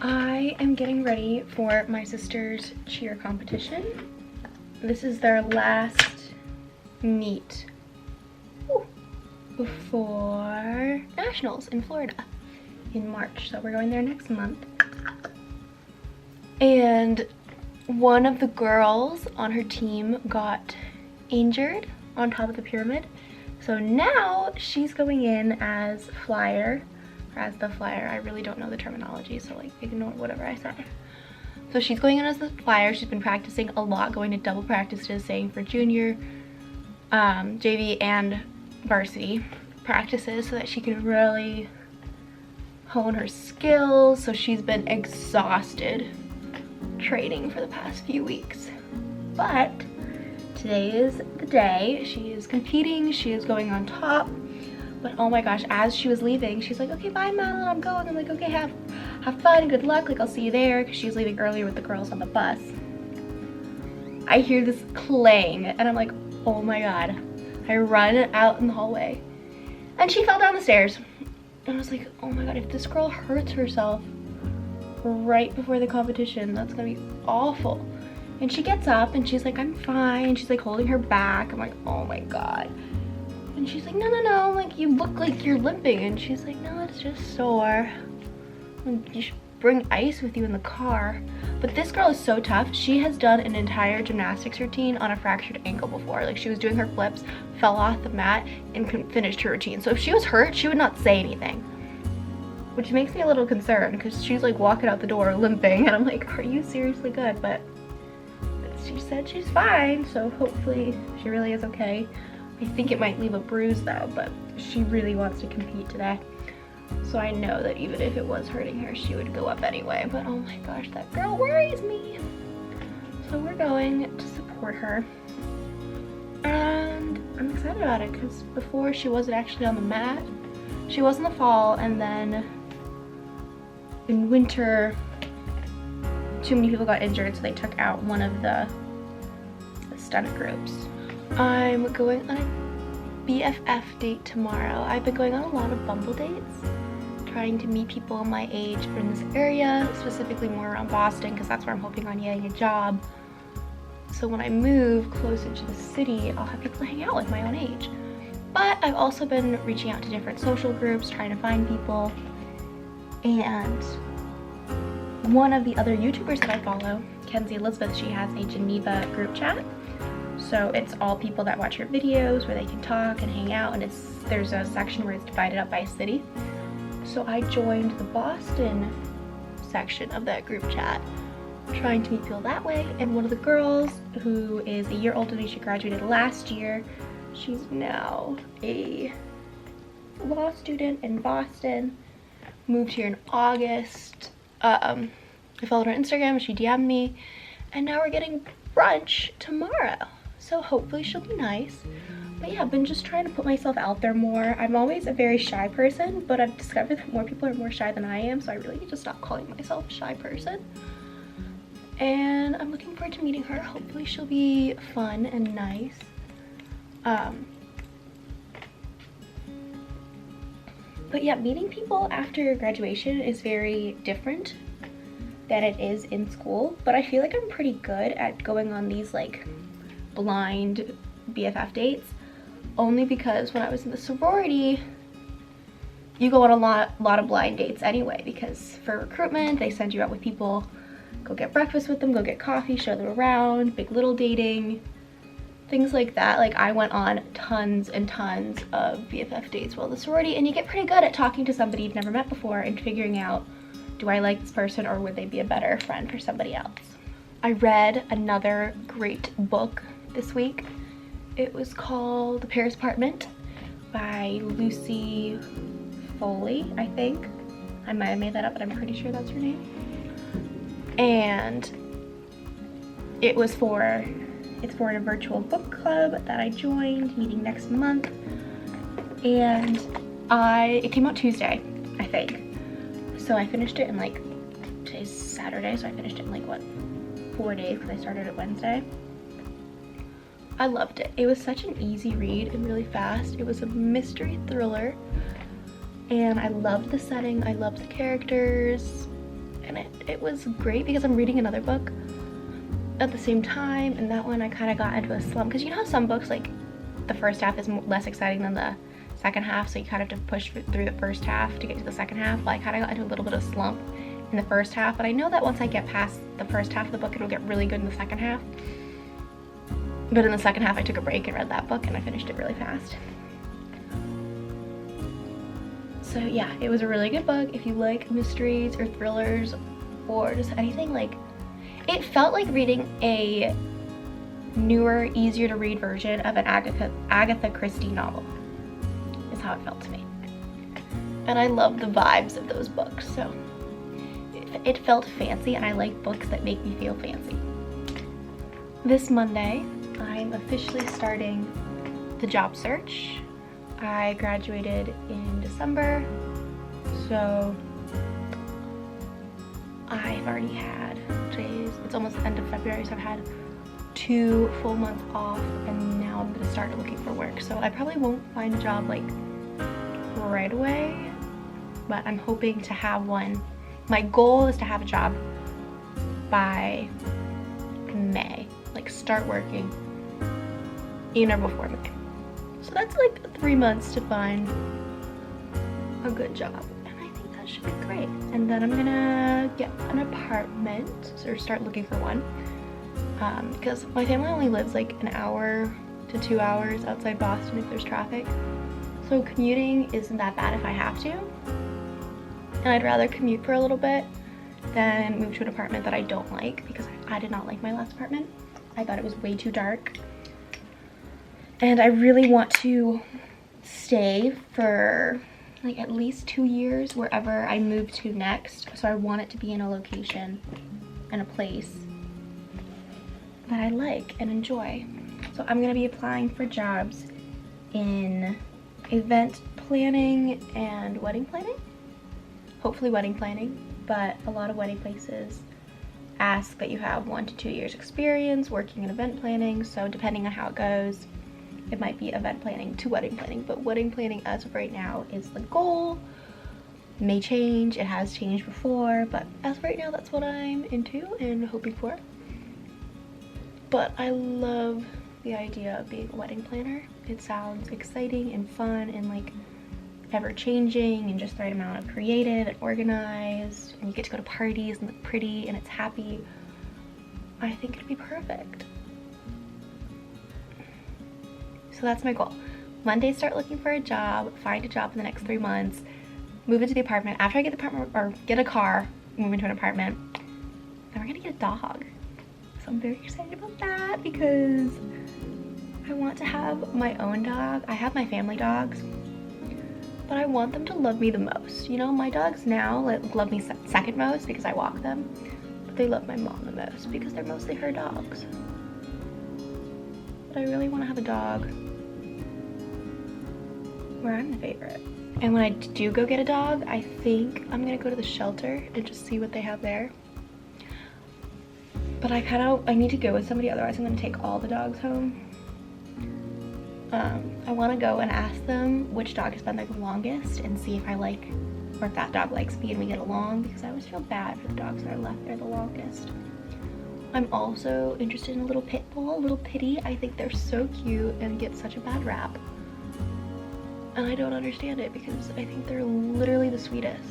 I am getting ready for my sister's cheer competition. This is their last meet before nationals in Florida in March. So we're going there next month. And one of the girls on her team got injured on top of the pyramid. So now she's going in as flyer, or as the flyer. I really don't know the terminology, so like ignore whatever I say. So she's going in as the flyer. She's been practicing a lot, going to double practices, saying for junior, JV and varsity practices so that she can really hone her skills. So she's been exhausted training for the past few weeks. But today is the day. She is competing, she is going on top. But oh my gosh, as she was leaving, she's like, okay, bye Madeline, I'm going. I'm like, okay, have fun, good luck, like I'll see you there, because she's leaving earlier with the girls on the bus. I hear this clang and I'm like, oh my god. I run out in the hallway and she fell down the stairs. And I was like, oh my god, if this girl hurts herself right before the competition, that's gonna be awful. And she gets up and she's like, I'm fine. She's like holding her back. I'm like, oh my god. And she's like, no, like you look like you're limping. And she's like, no, it's just sore. And you should bring ice with you in the car. But this girl is so tough. She has done an entire gymnastics routine on a fractured ankle before. Like she was doing her flips, fell off the mat, and finished her routine. So if she was hurt, she would not say anything. Which makes me a little concerned because she's like walking out the door limping. And I'm like, are you seriously good? But she said she's fine, so hopefully she really is okay. I think it might leave a bruise though, but she really wants to compete today. So I know that even if it was hurting her, she would go up anyway. But oh my gosh, that girl worries me. So we're going to support her. And I'm excited about it because before she wasn't actually on the mat. She was in the fall, and then in winter, too many people got injured, so they took out one of the stunt groups. I'm going on a BFF date tomorrow. I've been going on a lot of Bumble dates, trying to meet people my age in this area, specifically more around Boston, because that's where I'm hoping on getting a job. So when I move closer to the city, I'll have people to hang out with my own age. But I've also been reaching out to different social groups, trying to find people. And one of the other YouTubers that I follow, Kenzie Elizabeth, she has a Geneva group chat. So it's all people that watch her videos where they can talk and hang out, and there's a section where it's divided up by city. So I joined the Boston section of that group chat, trying to meet people that way. And one of the girls, who is a year older than me, she graduated last year. She's now a law student in Boston, moved here in August. I followed her on Instagram, she DM'd me, and now we're getting brunch tomorrow. So hopefully she'll be nice. But yeah, I've been just trying to put myself out there more. I'm always a very shy person, but I've discovered that more people are more shy than I am, so I really need to stop calling myself a shy person. And I'm looking forward to meeting her. Hopefully she'll be fun and nice. But yeah, meeting people after graduation is very different than it is in school, but I feel like I'm pretty good at going on these like blind BFF dates, only because when I was in the sorority, you go on a lot of blind dates anyway, because for recruitment they send you out with people, go get breakfast with them, go get coffee, show them around, big little dating, things like that. Like I went on tons and tons of BFF dates while in the sorority, and you get pretty good at talking to somebody you've never met before and figuring out, do I like this person or would they be a better friend for somebody else? I read another great book this week. It was called The Paris Apartment by Lucy Foley, I think. I might have made that up, but I'm pretty sure that's her name. And it's for a virtual book club that I joined, meeting next month. And it came out Tuesday, I think. So I finished it in like, today's Saturday, so I finished it in like, what, 4 days, because I started it Wednesday. I loved it. It was such an easy read and really fast. It was a mystery thriller, and I loved the setting. I loved the characters. and it was great because I'm reading another book at the same time, and that one I kind of got into a slump because you know how some books, like, the first half is less exciting than the second half, so you kind of have to push through the first half to get to the second half. Well, I kind of got into a little bit of slump in the first half, but I know that once I get past the first half of the book, it'll get really good in the second half. But in the second half, I took a break and read that book, and I finished it really fast. So yeah, it was a really good book. If you like mysteries or thrillers or just anything, like, it felt like reading a newer, easier to read version of an Agatha Christie novel, is how it felt to me. And I love the vibes of those books, so it felt fancy, and I like books that make me feel fancy. This Monday, I'm officially starting the job search. I graduated in December, so I've already had, it's almost the end of February, so I've had 2 full months off, and now I'm gonna start looking for work. So I probably won't find a job like right away, but I'm hoping to have one. My goal is to have a job by May, like start working in or before May. So that's like 3 months to find a good job, and I think that should be great. And then I'm gonna get an apartment, or start looking for one, because my family only lives like an hour to 2 hours outside Boston if there's traffic. So commuting isn't that bad if I have to, and I'd rather commute for a little bit than move to an apartment that I don't like, because I did not like my last apartment. I thought it was way too dark. And I really want to stay for like at least 2 years wherever I move to next. So I want it to be in a location and a place that I like and enjoy. So I'm gonna be applying for jobs in event planning and wedding planning. Hopefully wedding planning, but a lot of wedding places ask that you have 1 to 2 years experience working in event planning. So depending on how it goes, it might be event planning to wedding planning, but wedding planning as of right now is the goal. May change, it has changed before, but as of right now, that's what I'm into and hoping for. But I love the idea of being a wedding planner. It sounds exciting and fun and like ever-changing and just the right amount of creative and organized, and you get to go to parties and look pretty and it's happy. I think it'd be perfect. So that's my goal. Monday, start looking for a job, find a job in the next 3 months, move into the apartment. After I get the apartment, or get a car, move into an apartment, then we're gonna get a dog. So I'm very excited about that because I want to have my own dog. I have my family dogs, but I want them to love me the most. You know, my dogs now love me second most because I walk them, but they love my mom the most because they're mostly her dogs. But I really want to have a dog where I'm the favorite. And when I do go get a dog, I think I'm gonna go to the shelter and just see what they have there. But I need to go with somebody, otherwise I'm gonna take all the dogs home. I wanna go and ask them which dog has been there the longest and see if I like, or if that dog likes me and we get along, because I always feel bad for the dogs that are left there the longest. I'm also interested in a little pit bull, a little pitty. I think they're so cute and get such a bad rap. And I don't understand it because I think they're literally the sweetest.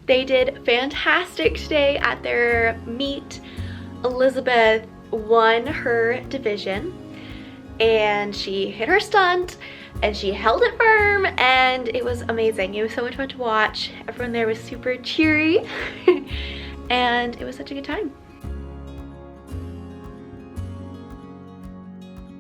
They did fantastic today at their meet. Elizabeth won her division and she hit her stunt and she held it firm, and it was amazing. It was so much fun to watch. Everyone there was super cheery and it was such a good time.